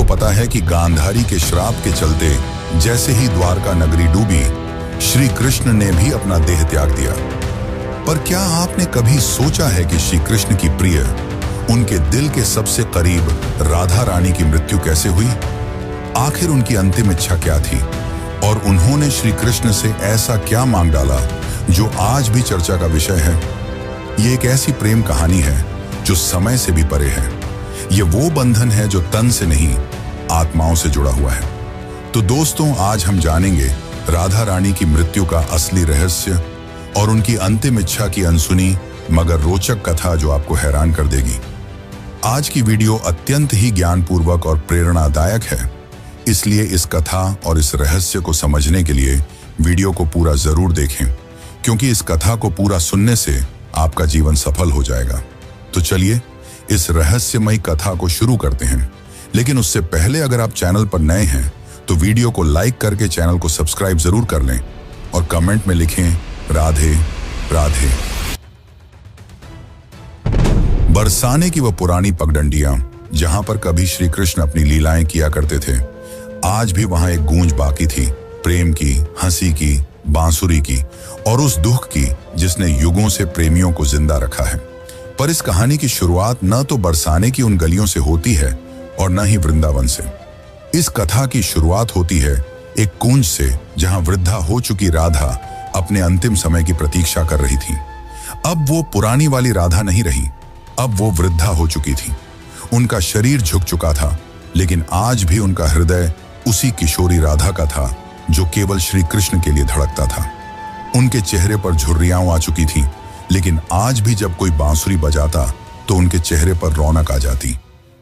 पता है कि गांधारी के श्राप के चलते जैसे ही द्वारका नगरी डूबी, श्री कृष्ण ने भी अपना देह त्याग दिया। पर क्या आपने कभी सोचा है कि श्री कृष्ण की प्रिय, उनके दिल के सबसे करीब राधा रानी की मृत्यु कैसे हुई? आखिर उनकी अंतिम इच्छा क्या थी और उन्होंने श्री कृष्ण से ऐसा क्या मांग डाला जो आज भी चर्चा का विषय है? ये एक ऐसी प्रेम कहानी है जो समय से भी परे है। ये वो बंधन है जो तन से नहीं, आत्माओं से जुड़ा हुआ है। तो दोस्तों, आज हम जानेंगे राधा रानी की मृत्यु का असली रहस्य और उनकी अंतिम इच्छा की अनसुनी मगर रोचक कथा जो आपको हैरान कर देगी। आज की वीडियो अत्यंत ही ज्ञानपूर्वक और प्रेरणादायक है, इसलिए इस कथा और इस रहस्य को समझने के लिए वीडियो को पूरा जरूर देखें, क्योंकि इस कथा को पूरा सुनने से आपका जीवन सफल हो जाएगा। तो चलिए इस रहस्यमयी कथा को शुरू करते हैं। लेकिन उससे पहले अगर आप चैनल पर नए हैं तो वीडियो को लाइक करके चैनल को सब्सक्राइब जरूर कर लें और कमेंट में लिखें राधे राधे। बरसाने की वह पुरानी पगडंडियां जहां पर कभी श्री कृष्ण अपनी लीलाएं किया करते थे, आज भी वहां एक गूंज बाकी थी, प्रेम की, हंसी की, बांसुरी की और उस दुख की जिसने युगों से प्रेमियों को जिंदा रखा है। पर इस कहानी की शुरुआत न तो बरसाने की उन गलियों से होती है और न ही वृंदावन से। इस कथा की शुरुआत होती है एक कुंज से, जहां वृद्धा हो चुकी राधा अपने अंतिम समय की प्रतीक्षा कर रही थी। अब वो पुरानी वाली राधा नहीं रही, अब वो वृद्धा हो चुकी थी। उनका शरीर झुक चुका था, लेकिन आज भी उनका हृदय उसी किशोरी राधा का था जो केवल श्री कृष्ण के लिए धड़कता था। उनके चेहरे पर झुर्रियां आ चुकी थी, लेकिन आज भी जब कोई बांसुरी बजाता तो उनके चेहरे पर रौनक आ जाती,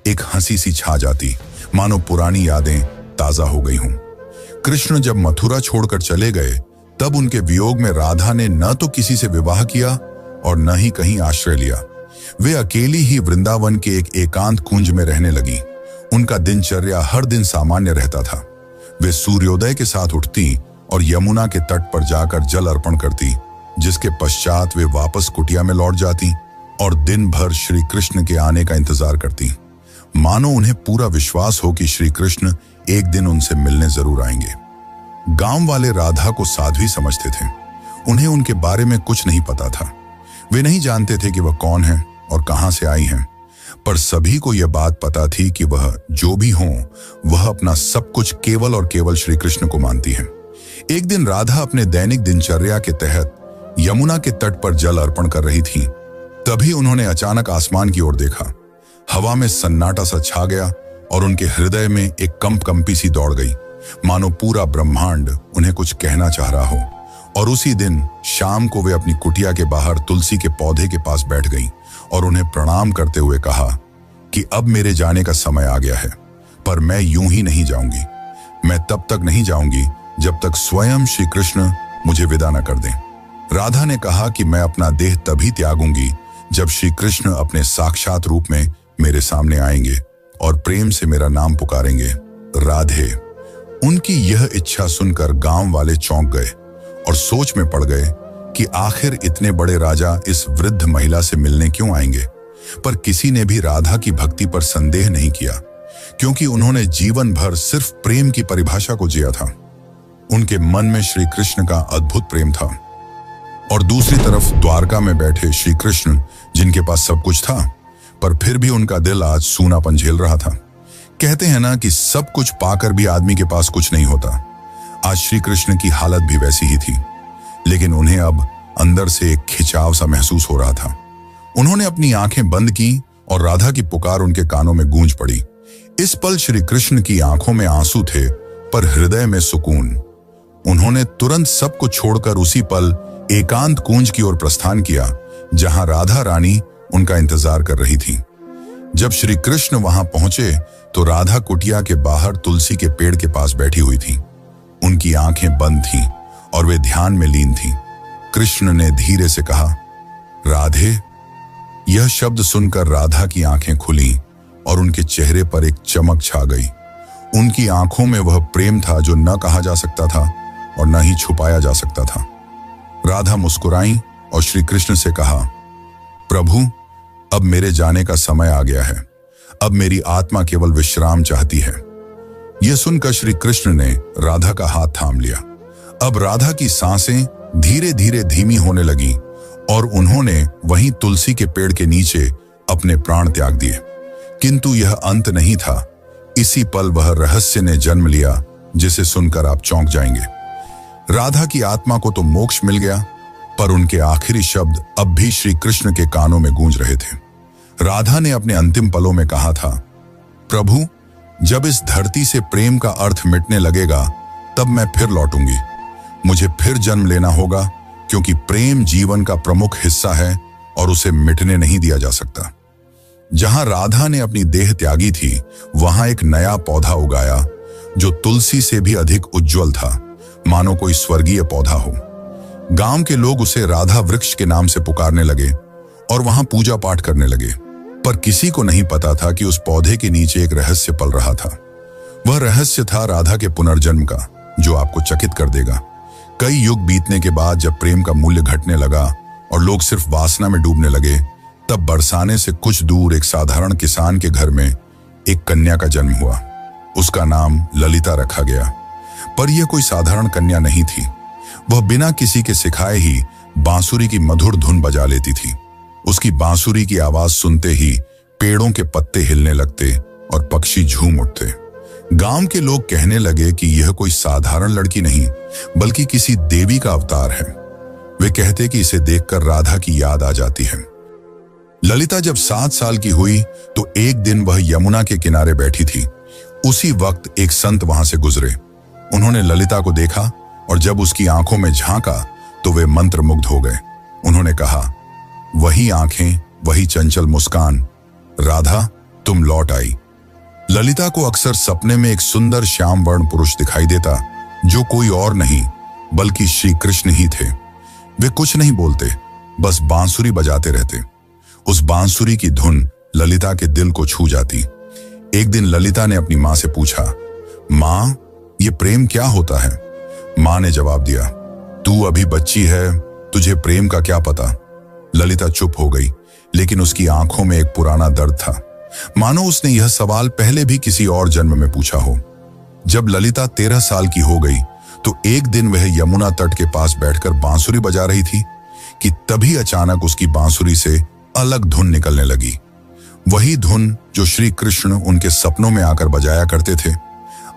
एक हंसी सी छा जाती, मानो पुरानी यादें ताजा हो गई हों। कृष्ण जब मथुरा छोड़कर चले गए, तब उनके वियोग में राधा ने न तो किसी से विवाह किया और न ही कहीं आश्रय लिया। वे अकेली ही वृंदावन के एक एकांत कुंज में रहने लगी। उनका दिनचर्या हर दिन सामान्य रहता था। वे सूर्योदय के साथ उठती और यमुना के तट पर जाकर जल अर्पण करती, जिसके पश्चात वे वापस कुटिया में लौट जाती और दिन भर श्री कृष्ण के आने का इंतजार करती, मानो उन्हें पूरा विश्वास हो कि श्री कृष्ण एक दिन उनसे मिलने जरूर आएंगे। गांव वाले राधा को साध्वी समझते थे। उन्हें उनके बारे में कुछ नहीं पता था। वे नहीं जानते थे कि वह कौन है और कहां से आई हैं, पर सभी को यह बात पता थी कि वह जो भी हो, वह अपना सब कुछ केवल और केवल श्री कृष्ण को मानती है। एक दिन राधा अपने दैनिक दिनचर्या के तहत यमुना के तट पर जल अर्पण कर रही थी। तभी उन्होंने अचानक आसमान की ओर देखा। हवा में सन्नाटा सा छा गया और उनके हृदय में एक कंपी सी दौड़ गई, मानो पूरा ब्रह्मांड उन्हें कुछ कहना चाह रहा हो। और उसी दिन शाम को वे अपनी कुटिया के बाहर तुलसी के पौधे के पास बैठ गईं और उन्हें प्रणाम करते हुए कहा कि अब मेरे जाने का समय आ गया है, पर मैं यूं ही नहीं जाऊंगी। मैं तब तक नहीं जाऊंगी जब तक स्वयं श्री कृष्ण मुझे विदा न कर दें। राधा ने कहा कि मैं अपना देह तभी त्यागूंगी जब श्री कृष्ण अपने साक्षात रूप में मेरे सामने आएंगे और प्रेम से मेरा नाम पुकारेंगे, राधे। उनकी यह इच्छा सुनकर गांव वाले चौंक गए और सोच में पड़ गए कि आखिर इतने बड़े राजा इस वृद्ध महिला से मिलने क्यों आएंगे। पर किसी ने भी राधा की भक्ति पर संदेह नहीं किया, क्योंकि उन्होंने जीवन भर सिर्फ प्रेम की परिभाषा को जिया था। उनके मन में श्री कृष्ण का अद्भुत प्रेम था और दूसरी तरफ द्वारका में बैठे श्री कृष्ण, जिनके पास सब कुछ था, पर फिर भी उनका दिल आज सूनापन झेल रहा था। कहते हैं ना कि सब कुछ पाकर भी आदमी के पास कुछ नहीं होता। आज श्री कृष्ण की हालत भी वैसी ही थी, लेकिन उन्हें अब अंदर से एक खिंचाव सा महसूस हो रहा था। उन्होंने अपनी आंखें बंद की और राधा की पुकार उनके कानों में गूंज पड़ी। इस पल श्री कृष्ण की आंखों में आंसू थे, पर हृदय में सुकून। उन्होंने तुरंत सब कुछ छोड़कर उसी पल एकांत कुंज की ओर प्रस्थान किया, जहां राधा रानी उनका इंतजार कर रही थी। जब श्री कृष्ण वहां पहुंचे तो राधा कुटिया के बाहर तुलसी के पेड़ के पास बैठी हुई थी। उनकी आंखें बंद थीं और वे ध्यान में लीन थीं। कृष्ण ने धीरे से कहा, राधे। यह शब्द सुनकर राधा की आंखें खुली और उनके चेहरे पर एक चमक छा गई। उनकी आंखों में वह प्रेम था जो न कहा जा सकता था और न ही छुपाया जा सकता था। राधा मुस्कुराई और श्री कृष्ण से कहा, प्रभु, अब मेरे जाने का समय आ गया है। अब मेरी आत्मा केवल विश्राम चाहती है। यह सुनकर श्री कृष्ण ने राधा का हाथ थाम लिया। अब राधा की सांसें धीरे धीरे धीमी होने लगी और उन्होंने वहीं तुलसी के पेड़ के नीचे अपने प्राण त्याग दिए। किंतु यह अंत नहीं था। इसी पल वह रहस्य ने जन्म लिया जिसे सुनकर आप चौंक जाएंगे। राधा की आत्मा को तो मोक्ष मिल गया, पर उनके आखिरी शब्द अब भी श्री कृष्ण के कानों में गूंज रहे थे। राधा ने अपने अंतिम पलों में कहा था, प्रभु, जब इस धरती से प्रेम का अर्थ मिटने लगेगा तब मैं फिर लौटूंगी। मुझे फिर जन्म लेना होगा, क्योंकि प्रेम जीवन का प्रमुख हिस्सा है और उसे मिटने नहीं दिया जा सकता। जहां राधा ने अपनी देह त्यागी थी, वहां एक नया पौधा उगाया जो तुलसी से भी अधिक उज्जवल था, मानो कोई स्वर्गीय पौधा हो। गांव के लोग उसे राधा वृक्ष के नाम से पुकारने लगे और वहां पूजा पाठ करने लगे। पर किसी को नहीं पता था कि उस पौधे के नीचे एक रहस्य पल रहा था। वह रहस्य था राधा के पुनर्जन्म का, जो आपको चकित कर देगा। कई युग बीतने के बाद जब प्रेम का मूल्य घटने लगा और लोग सिर्फ वासना में डूबने लगे, तब बरसाने से कुछ दूर एक साधारण किसान के घर में एक कन्या का जन्म हुआ। उसका नाम ललिता रखा गया। पर यह कोई साधारण कन्या नहीं थी। वह बिना किसी के सिखाए ही बांसुरी की मधुर धुन बजा लेती थी। उसकी बांसुरी की आवाज सुनते ही पेड़ों के पत्ते हिलने लगते और पक्षी झूम उठते। गांव के लोग कहने लगे कि यह कोई साधारण लड़की नहीं, बल्कि किसी देवी का अवतार है। वे कहते कि इसे देखकर राधा की याद आ जाती है। ललिता जब 7 साल की हुई तो एक दिन वह यमुना के किनारे बैठी थी। उसी वक्त एक संत वहां से गुजरे। उन्होंने ललिता को देखा और जब उसकी आंखों में झांका तो वे मंत्रमुग्ध हो गए। उन्होंने कहा, वही आंखें, वही चंचल मुस्कान, राधा तुम लौट आई। ललिता को अक्सर सपने में एक सुंदर श्याम वर्ण पुरुष दिखाई देता, जो कोई और नहीं बल्कि श्री कृष्ण ही थे। वे कुछ नहीं बोलते, बस बांसुरी बजाते रहते। उस बांसुरी की धुन ललिता के दिल को छू जाती। एक दिन ललिता ने अपनी मां से पूछा, मां, ये प्रेम क्या होता है? मां ने जवाब दिया, तू अभी बच्ची है, तुझे प्रेम का क्या पता। ललिता चुप हो गई, लेकिन उसकी आंखों में एक पुराना दर्द था, मानो उसने यह सवाल पहले भी किसी और जन्म में पूछा हो। जब ललिता 13 साल की हो गई तो एक दिन वह यमुना तट के पास बैठकर बांसुरी बजा रही थी कि तभी अचानक उसकी बांसुरी से अलग धुन निकलने लगी। वही धुन जो श्री कृष्ण उनके सपनों में आकर बजाया करते थे।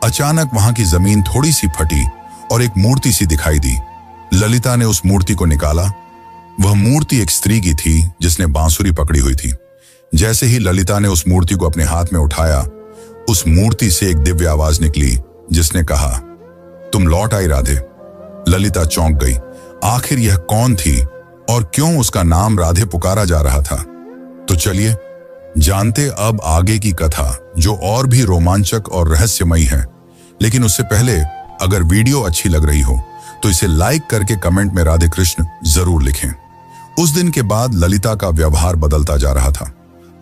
अचानक वहां की जमीन थोड़ी सी फटी और एक मूर्ति सी दिखाई दी। ललिता ने उस मूर्ति को निकाला। वह मूर्ति एक स्त्री की थी जिसने बांसुरी पकड़ी हुई थी। जैसे ही ललिता ने उस मूर्ति को अपने हाथ में उठाया, उस मूर्ति से एक दिव्य आवाज निकली जिसने कहा, तुम लौट आई राधे। ललिता चौंक गई। आखिर यह कौन थी और क्यों उसका नाम राधे पुकारा जा रहा था? तो चलिए जानते अब आगे की कथा, जो और भी रोमांचक और रहस्यमयी है। लेकिन उससे पहले अगर वीडियो अच्छी लग रही हो तो इसे लाइक करके कमेंट में राधे कृष्ण जरूर लिखें। उस दिन के बाद ललिता का व्यवहार बदलता जा रहा था।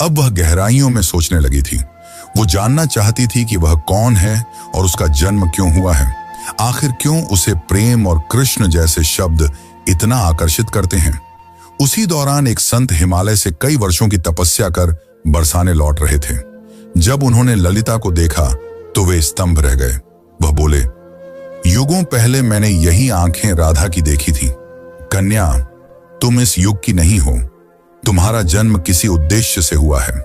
अब वह गहराइयों में सोचने लगी थी। वो जानना चाहती थी कि वह कौन है और उसका जन्म क्यों हुआ है। आखिर क्यों उसे प्रेम और कृष्ण जैसे शब्द इतना आकर्षित करते हैं। उसी दौरान एक संत हिमालय से कई वर्षों की तपस्या कर बरसाने लौट रहे थे। जब उन्होंने ललिता को देखा तो वे स्तंभ रह गए। वह बोले, युगों पहले मैंने यही आंखें राधा की देखी थी। कन्या, तुम इस युग की नहीं हो। तुम्हारा जन्म किसी उद्देश्य से हुआ है।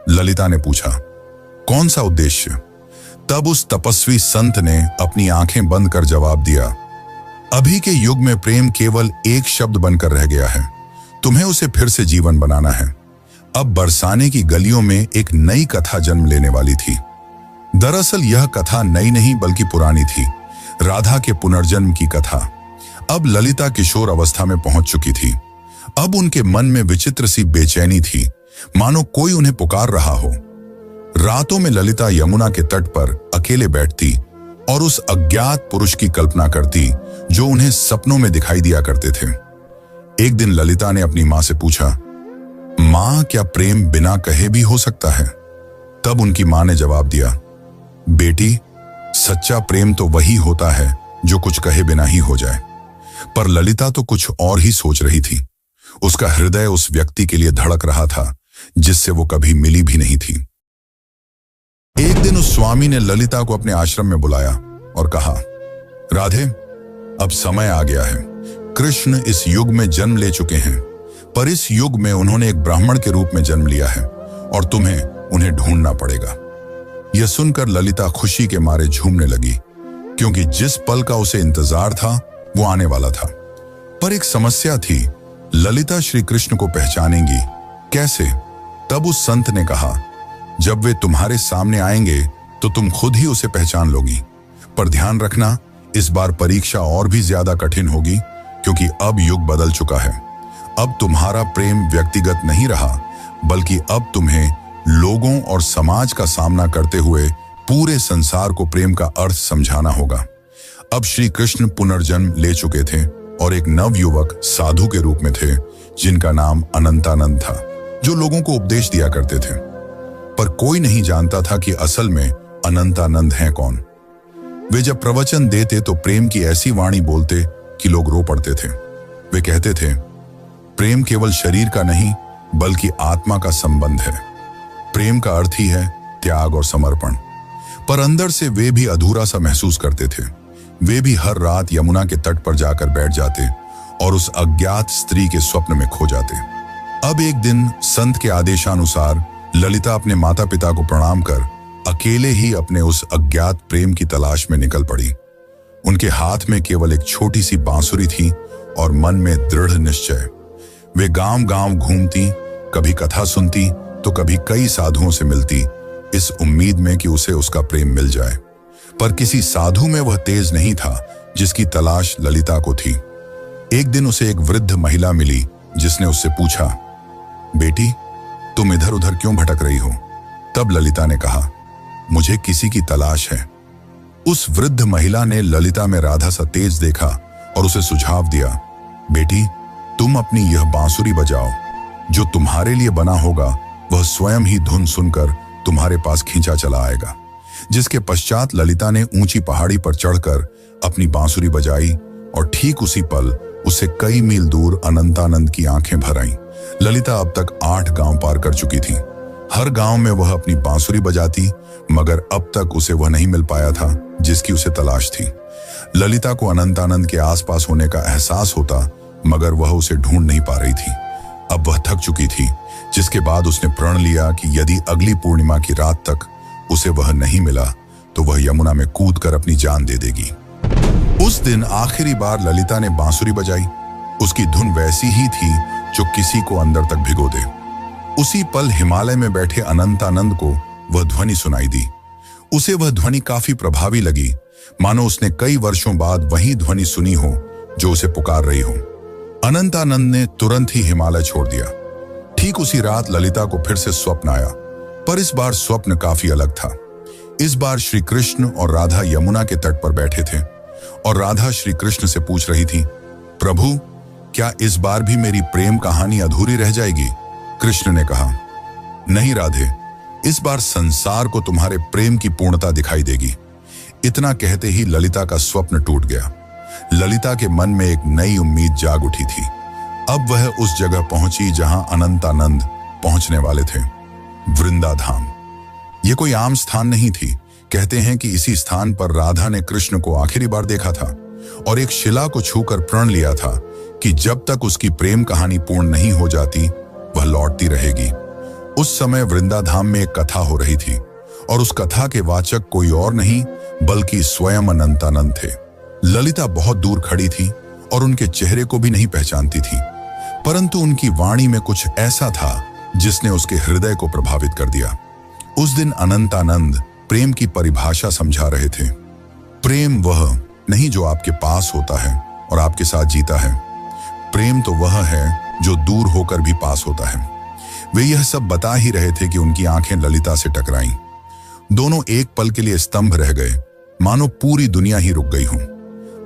ललिता ने पूछा, कौन सा उद्देश्य? तब उस तपस्वी संत ने अपनी आंखें बंद कर जवाब दिया, अभी के युग में प्रेम केवल एक शब्द बनकर रह गया है। तुम्हें उसे फिर से जीवन बनाना है। अब बरसाने की गलियों में एक नई कथा जन्म लेने वाली थी। दरअसल यह कथा नई नहीं बल्कि पुरानी थी, राधा के पुनर्जन्म की कथा। अब ललिता किशोर अवस्था में पहुंच चुकी थी। अब उनके मन में विचित्र सी बेचैनी थी, मानो कोई उन्हें पुकार रहा हो। रातों में ललिता यमुना के तट पर अकेले बैठती और उस अज्ञात पुरुष की कल्पना करती जो उन्हें सपनों में दिखाई दिया करते थे। एक दिन ललिता ने अपनी मां से पूछा, मां, क्या प्रेम बिना कहे भी हो सकता है? तब उनकी मां ने जवाब दिया, बेटी, सच्चा प्रेम तो वही होता है जो कुछ कहे बिना ही हो जाए। पर ललिता तो कुछ और ही सोच रही थी। उसका हृदय उस व्यक्ति के लिए धड़क रहा था जिससे वो कभी मिली भी नहीं थी। एक दिन उस स्वामी ने ललिता को अपने आश्रम में बुलाया और कहा, राधे, अब समय आ गया है। कृष्ण इस युग में जन्म ले चुके हैं, पर इस युग में उन्होंने एक ब्राह्मण के रूप में जन्म लिया है और तुम्हें उन्हें ढूंढना पड़ेगा। यह सुनकर ललिता खुशी के मारे झूमने लगी, क्योंकि जिस पल का उसे इंतजार था वो आने वाला था। पर एक समस्या थी, ललिता श्री कृष्ण को पहचानेंगी कैसे? तब उस संत ने कहा, जब वे तुम्हारे सामने आएंगे तो तुम खुद ही उसे पहचान लोगी। पर ध्यान रखना, इस बार परीक्षा और भी ज्यादा कठिन होगी, क्योंकि अब युग बदल चुका है। अब तुम्हारा प्रेम व्यक्तिगत नहीं रहा, बल्कि अब तुम्हें लोगों और समाज का सामना करते हुए पूरे संसार को प्रेम का अर्थ समझाना होगा। अब श्री कृष्ण पुनर्जन्म ले चुके थे और एक नव युवक साधु के रूप में थे, जिनका नाम अनंतानंद था, जो लोगों को उपदेश दिया करते थे। पर कोई नहीं जानता था कि असल में अनंतानंद हैं कौन। वे जब प्रवचन देते तो प्रेम की ऐसी वाणी बोलते कि लोग रो पड़ते थे। वे कहते थे, प्रेम केवल शरीर का नहीं बल्कि आत्मा का संबंध है। प्रेम का अर्थ ही है त्याग और समर्पण। पर अंदर से वे भी अधूरा सा महसूस करते थे। वे भी हर रात यमुना के तट पर जाकर बैठ जाते और उस अज्ञात स्त्री के स्वप्न में खो जाते। अब एक दिन संत के आदेशानुसार ललिता अपने माता पिता को प्रणाम कर अकेले ही अपने उस अज्ञात प्रेम की तलाश में निकल पड़ी। उनके हाथ में केवल एक छोटी सी बांसुरी थी और मन में दृढ़ निश्चय। वे गांव-गांव घूमती, कभी कथा सुनती तो कभी कई साधुओं से मिलती, इस उम्मीद में कि उसे उसका प्रेम मिल जाए। पर किसी साधु में वह तेज नहीं था जिसकी तलाश ललिता को थी। एक दिन उसे एक वृद्ध महिला मिली, जिसने उससे पूछा, बेटी, तुम इधर उधर क्यों भटक रही हो? तब ललिता ने कहा, मुझे किसी की तलाश है। उस वृद्ध महिला ने ललिता में राधा सा तेज देखा और उसे सुझाव दिया, बेटी, तुम अपनी यह बांसुरी बजाओ। जो तुम्हारे लिए बना होगा वह स्वयं ही धुन सुनकर तुम्हारे पास खींचा चला आएगा। जिसके पश्चात ललिता ने ऊंची पहाड़ी पर चढ़कर अपनी बांसुरी बजाई और ठीक उसी पल उसे कई मील दूर अनंतानंद की आंखें भर आईं। ललिता अब तक 8 गांव पार कर चुकी थी। हर गांव में वह अपनी बांसुरी बजाती, मगर अब तक उसे वह नहीं मिल पाया था जिसकी उसे तलाश थी। ललिता को अनंतानंद के आसपास होने का एहसास होता, मगर वह उसे ढूंढ नहीं पा रही थी। अब वह थक चुकी थी, जिसके बाद उसने प्रण लिया कि यदि अगली पूर्णिमा की रात तक उसे वह नहीं मिला तो वह यमुना में कूदकर अपनी जान दे देगी। उस दिन आखिरी बार ललिता ने बांसुरी बजाई। उसकी धुन वैसी ही थी जो किसी को अंदर तक भिगो दे। उसी पल हिमालय में बैठे अनंतानंद को वह ध्वनि सुनाई दी। उसे वह ध्वनि काफी प्रभावी लगी, मानो उसने कई वर्षों बाद वही ध्वनि सुनी हो जो उसे पुकार रही हो। अनंतानंद ने तुरंत ही हिमालय छोड़ दिया। ठीक उसी रात ललिता को फिर से स्वप्न आया, पर इस बार स्वप्न काफी अलग था। इस बार श्री कृष्ण और राधा यमुना के तट पर बैठे थे और राधा श्री कृष्ण से पूछ रही थी, प्रभु, क्या इस बार भी मेरी प्रेम कहानी अधूरी रह जाएगी? कृष्ण ने कहा, नहीं राधे, इस बार संसार को तुम्हारे प्रेम की पूर्णता दिखाई देगी। इतना कहते ही ललिता का स्वप्न टूट गया। ललिता के मन में एक नई उम्मीद जाग उठी थी। अब वह उस जगह पहुंची जहां अनंतानंद पहुंचने वाले थे, वृंदाधाम। यह कोई आम स्थान नहीं थी। कहते हैं कि इसी स्थान पर राधा ने कृष्ण को आखिरी बार देखा था और एक शिला को छूकर प्रण लिया था कि जब तक उसकी प्रेम कहानी पूर्ण नहीं हो जाती वह लौटती रहेगी। उस समय वृंदाधाम में एक कथा हो रही थी और उस कथा के वाचक कोई और नहीं बल्कि स्वयं अनंतानंद थे। ललिता बहुत दूर खड़ी थी और उनके चेहरे को भी नहीं पहचानती थी, परंतु उनकी वाणी में कुछ ऐसा था जिसने उसके हृदय को प्रभावित कर दिया। उस दिन अनंतानंद प्रेम की परिभाषा समझा रहे थे। प्रेम वह नहीं जो आपके पास होता है और आपके साथ जीता है। प्रेम तो वह है जो दूर होकर भी पास होता है। वे यह सब बता ही रहे थे कि उनकी आंखें ललिता से टकराईं। दोनों एक पल के लिए स्तंभ रह गए, मानो पूरी दुनिया ही रुक गई हो।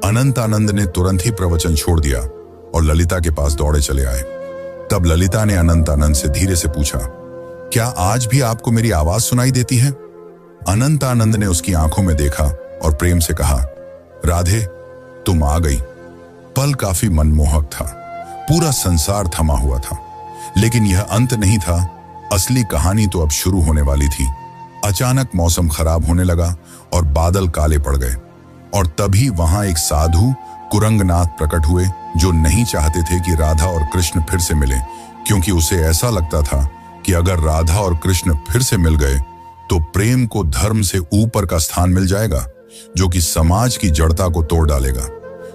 अनंतानंद ने तुरंत ही प्रवचन छोड़ दिया और ललिता के पास दौड़े चले आए। तब ललिता ने अनंतानंद से धीरे से पूछा, क्या आज भी आपको मेरी आवाज सुनाई देती है? अनंतानंद ने उसकी आंखों में देखा और प्रेम से कहा, राधे, तुम आ गई। पल काफी मनमोहक था। पूरा संसार थमा हुआ था, लेकिन यह अंत नहीं था। असली कहानी तो अब शुरू होने वाली थी। अचानक मौसम खराब होने लगा और बादल काले पड़ गए, और तभी वहां एक साधु कुरंगनाथ प्रकट हुए, जो नहीं चाहते थे कि राधा और कृष्ण फिर से मिलें, क्योंकि उसे ऐसा लगता था कि अगर राधा और कृष्ण फिर से मिल गए तो प्रेम को धर्म से ऊपर का स्थान मिल जाएगा, जो कि समाज की जड़ता को तोड़ डालेगा।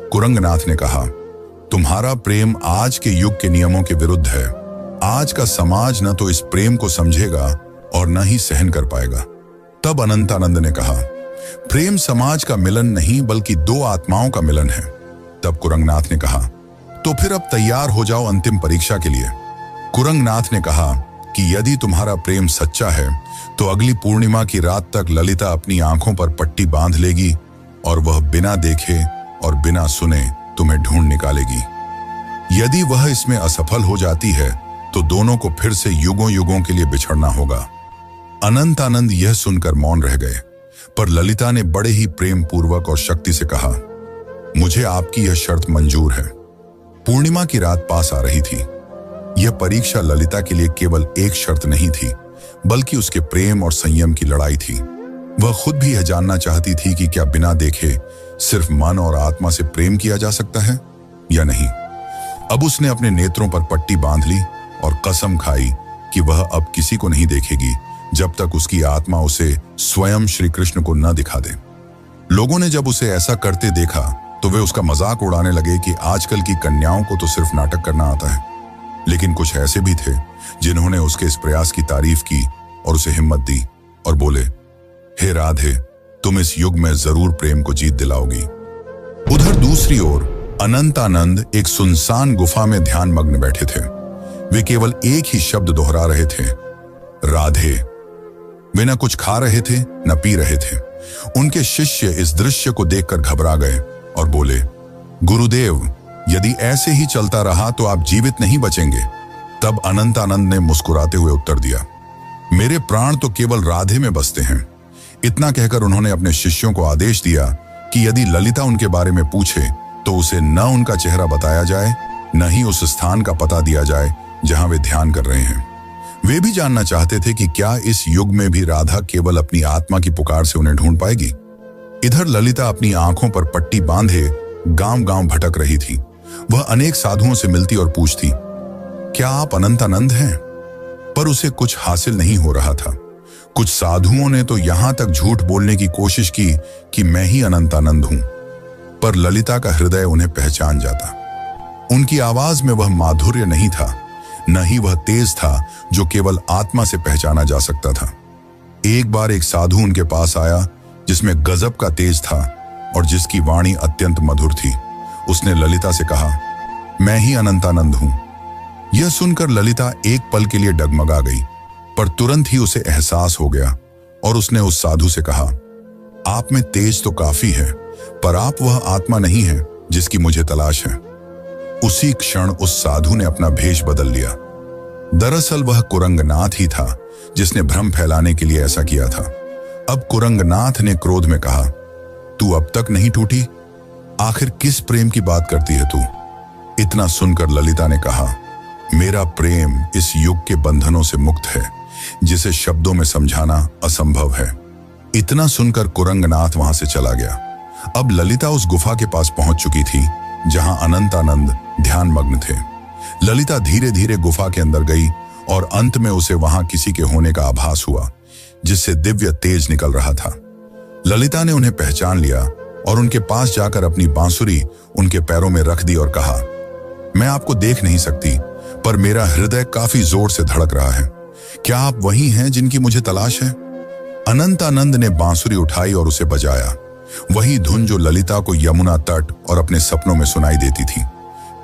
कुरंगनाथ ने कहा, तुम्हारा प्रेम आज के युग के नियमों के विरुद्ध है। आज का समाज न तो इस प्रेम को समझेगा और न ही सहन कर पाएगा। तब अनंतानंद ने कहा, प्रेम समाज का मिलन नहीं बल्कि दो आत्माओं का मिलन है। तब कुरंगनाथ ने कहा, तो फिर अब तैयार हो जाओ अंतिम परीक्षा के लिए। कुरंगनाथ ने कहा कि यदि तुम्हारा प्रेम सच्चा है तो अगली पूर्णिमा की रात तक ललिता अपनी आंखों पर पट्टी बांध लेगी और वह बिना देखे और बिना सुने तुम्हें ढूंढ निकालेगी। यदि वह इसमें असफल हो जाती है तो दोनों को फिर से युगों युगों के लिए बिछड़ना होगा। अनंतानंद यह सुनकर मौन रह गए, पर ललिता ने बड़े ही प्रेम पूर्वक और शक्ति से कहा, मुझे आपकी यह शर्त मंजूर है। पूर्णिमा की रात पास आ रही थी। यह परीक्षा ललिता के लिए केवल एक शर्त नहीं थी, बल्कि उसके प्रेम और संयम की लड़ाई थी। वह खुद भी यह जानना चाहती थी कि क्या बिना देखे सिर्फ मन और आत्मा से प्रेम किया जा सकता है या नहीं। अब उसने अपने नेत्रों पर पट्टी बांध ली और कसम खाई कि वह अब किसी को नहीं देखेगी जब तक उसकी आत्मा उसे स्वयं श्री कृष्ण को न दिखा दे। लोगों ने जब उसे ऐसा करते देखा तो वे उसका मजाक उड़ाने लगे कि आजकल की कन्याओं को तो सिर्फ नाटक करना आता है। लेकिन कुछ ऐसे भी थे जिन्होंने उसके इस प्रयास की तारीफ की और उसे हिम्मत दी और बोले, हे राधे, तुम इस युग में जरूर प्रेम को जीत दिलाओगी। उधर दूसरी ओर अनंतानंद एक सुनसान गुफा में ध्यान मग्न बैठे थे। वे केवल एक ही शब्द दोहरा रहे थे, राधे। वे न कुछ खा रहे थे न पी रहे थे। उनके शिष्य इस दृश्य को देखकर घबरा गए और बोले, गुरुदेव, यदि ऐसे ही चलता रहा तो आप जीवित नहीं बचेंगे। तब अनंतानंद ने मुस्कुराते हुए उत्तर दिया, मेरे प्राण तो केवल राधे में बसते हैं। इतना कहकर उन्होंने अपने शिष्यों को आदेश दिया कि यदि ललिता उनके बारे में पूछे तो उसे न उनका चेहरा बताया जाए, न ही उस स्थान का पता दिया जाए जहां वे ध्यान कर रहे हैं। वे भी जानना चाहते थे कि क्या इस युग में भी राधा केवल अपनी आत्मा की पुकार से उन्हें ढूंढ पाएगी। इधर ललिता अपनी आंखों पर पट्टी बांधे गांव-गांव भटक रही थी। वह अनेक साधुओं से मिलती और पूछती, क्या आप अनंतानंद हैं? पर उसे कुछ हासिल नहीं हो रहा था। कुछ साधुओं ने तो यहां तक झूठ बोलने की कोशिश की कि मैं ही अनंतानंद हूं, पर ललिता का हृदय उन्हें पहचान जाता। उनकी आवाज में वह माधुर्य नहीं था, न ही वह तेज था जो केवल आत्मा से पहचाना जा सकता था। एक बार एक साधु उनके पास आया जिसमें गजब का तेज था और जिसकी वाणी अत्यंत मधुर थी। उसने ललिता से कहा, मैं ही अनंतानंद हूं। यह सुनकर ललिता एक पल के लिए डगमगा गई, पर तुरंत ही उसे एहसास हो गया और उसने उस साधु से कहा, आप में तेज तो काफी है, पर आप वह आत्मा नहीं है जिसकी मुझे तलाश है। उसी क्षण उस साधु ने अपना भेष बदल लिया। दरअसल वह कुरंगनाथ ही था जिसने भ्रम फैलाने के लिए ऐसा किया था। अब कुरंगनाथ ने क्रोध में कहा, तू अब तक नहीं टूटी? आखिर किस प्रेम की बात करती है तू? इतना सुनकर ललिता ने कहा, मेरा प्रेम इस युग के बंधनों से मुक्त है, जिसे शब्दों में समझाना असंभव है। इतना सुनकर कुरंगनाथ वहां से चला गया। अब ललिता उस गुफा के पास पहुंच चुकी थी जहां अनंतानंद ध्यान मग्न थे। ललिता धीरे धीरे गुफा के अंदर गई और अंत में उसे वहां किसी के होने का आभास हुआ, जिससे दिव्य तेज निकल रहा था। ललिता ने उन्हें पहचान लिया और उनके पास जाकर अपनी बांसुरी उनके पैरों में रख दी और कहा, मैं आपको देख नहीं सकती, पर मेरा हृदय काफी जोर से धड़क रहा है। क्या आप वही हैं जिनकी मुझे तलाश है? अनंतानंद ने बांसुरी उठाई और उसे बजाया, वही धुन जो ललिता को यमुना तट और अपने सपनों में सुनाई देती थी।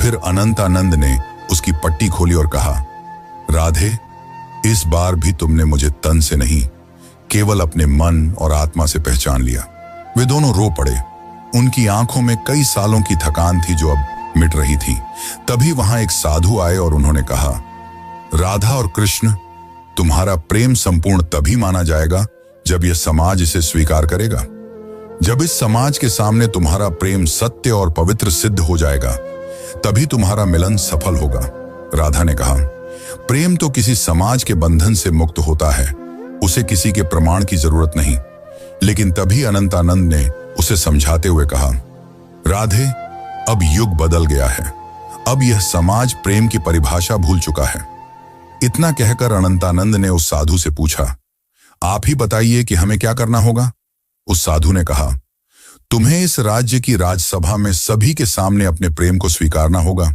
फिर अनंतानंद ने उसकी पट्टी खोली और कहा, राधे, इस बार भी तुमने मुझे तन से नहीं, केवल अपने मन और आत्मा से पहचान लिया। वे दोनों रो पड़े। उनकी आंखों में कई सालों की थकान थी जो अब मिट रही थी। तभी वहां एक साधु आए और उन्होंने कहा, राधा और कृष्ण, तुम्हारा प्रेम संपूर्ण तभी माना जाएगा जब यह समाज इसे स्वीकार करेगा। जब इस समाज के सामने तुम्हारा प्रेम सत्य और पवित्र सिद्ध हो जाएगा, तभी तुम्हारा मिलन सफल होगा। राधा ने कहा, प्रेम तो किसी समाज के बंधन से मुक्त होता है उसे किसी के प्रमाण की जरूरत नहीं। लेकिन तभी अनंतानंद ने उसे समझाते हुए कहा, राधे, अब युग बदल गया है। अब यह समाज प्रेम की परिभाषा भूल चुका है। इतना कहकर अनंतानंद ने उस साधु से पूछा, आप ही बताइए कि हमें क्या करना होगा। उस साधु ने कहा, तुम्हें इस राज्य की राजसभा में सभी के सामने अपने प्रेम को स्वीकारना होगा।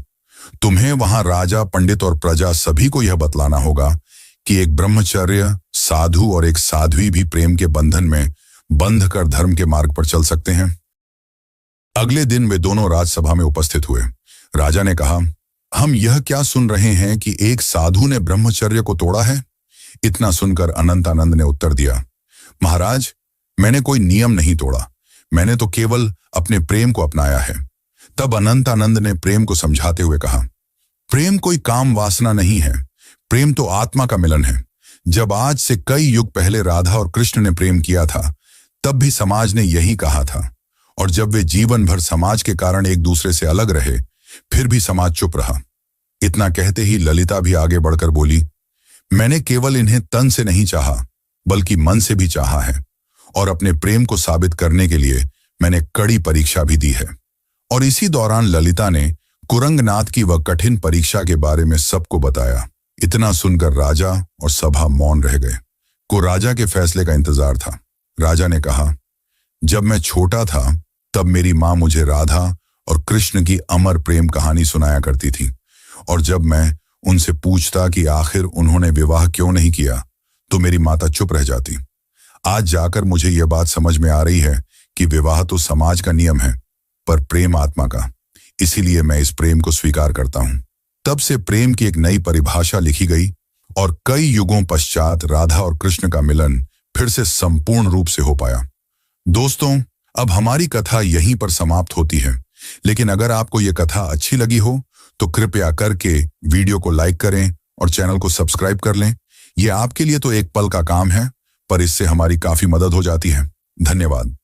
तुम्हें वहां राजा, पंडित और प्रजा सभी को यह बतलाना होगा कि एक ब्रह्मचर्य साधु और एक साध्वी भी प्रेम के बंधन में बंध कर धर्म के मार्ग पर चल सकते हैं। अगले दिन वे दोनों राजसभा में उपस्थित हुए। राजा ने कहा, हम यह क्या सुन रहे हैं कि एक साधु ने ब्रह्मचर्य को तोड़ा है। इतना सुनकर अनंतानंद ने उत्तर दिया, महाराज, मैंने कोई नियम नहीं तोड़ा, मैंने तो केवल अपने प्रेम को अपनाया है। तब अनंतानंद ने प्रेम को समझाते हुए कहा, प्रेम कोई काम वासना नहीं है, प्रेम तो आत्मा का मिलन है। जब आज से कई युग पहले राधा और कृष्ण ने प्रेम किया था, तब भी समाज ने यही कहा था, और जब वे जीवन भर समाज के कारण एक दूसरे से अलग रहे, फिर भी समाज चुप रहा। इतना कहते ही ललिता भी आगे बढ़कर बोली, मैंने केवल इन्हें तन से नहीं चाहा, बल्कि मन से भी चाहा है, और अपने प्रेम को साबित करने के लिए मैंने कड़ी परीक्षा भी दी है। और इसी दौरान ललिता ने कुरंगनाथ की वह कठिन परीक्षा के बारे में सबको बताया। इतना सुनकर राजा और सभा मौन रह गए। को राजा के फैसले का इंतजार था। राजा ने कहा, जब मैं छोटा था तब मेरी माँ मुझे राधा और कृष्ण की अमर प्रेम कहानी सुनाया करती थी, और जब मैं उनसे पूछता कि आखिर उन्होंने विवाह क्यों नहीं किया, तो मेरी माता चुप रह जाती। आज जाकर मुझे यह बात समझ में आ रही है कि विवाह तो समाज का नियम है, पर प्रेम आत्मा का। इसीलिए मैं इस प्रेम को स्वीकार करता हूं। तब से प्रेम की एक नई परिभाषा लिखी गई, और कई युगों पश्चात राधा और कृष्ण का मिलन फिर से संपूर्ण रूप से हो पाया। दोस्तों, अब हमारी कथा यहीं पर समाप्त होती है, लेकिन अगर आपको यह कथा अच्छी लगी हो तो कृपया करके वीडियो को लाइक करें और चैनल को सब्सक्राइब कर लें। यह आपके लिए तो एक पल का काम है, पर इससे हमारी काफी मदद हो जाती है। धन्यवाद।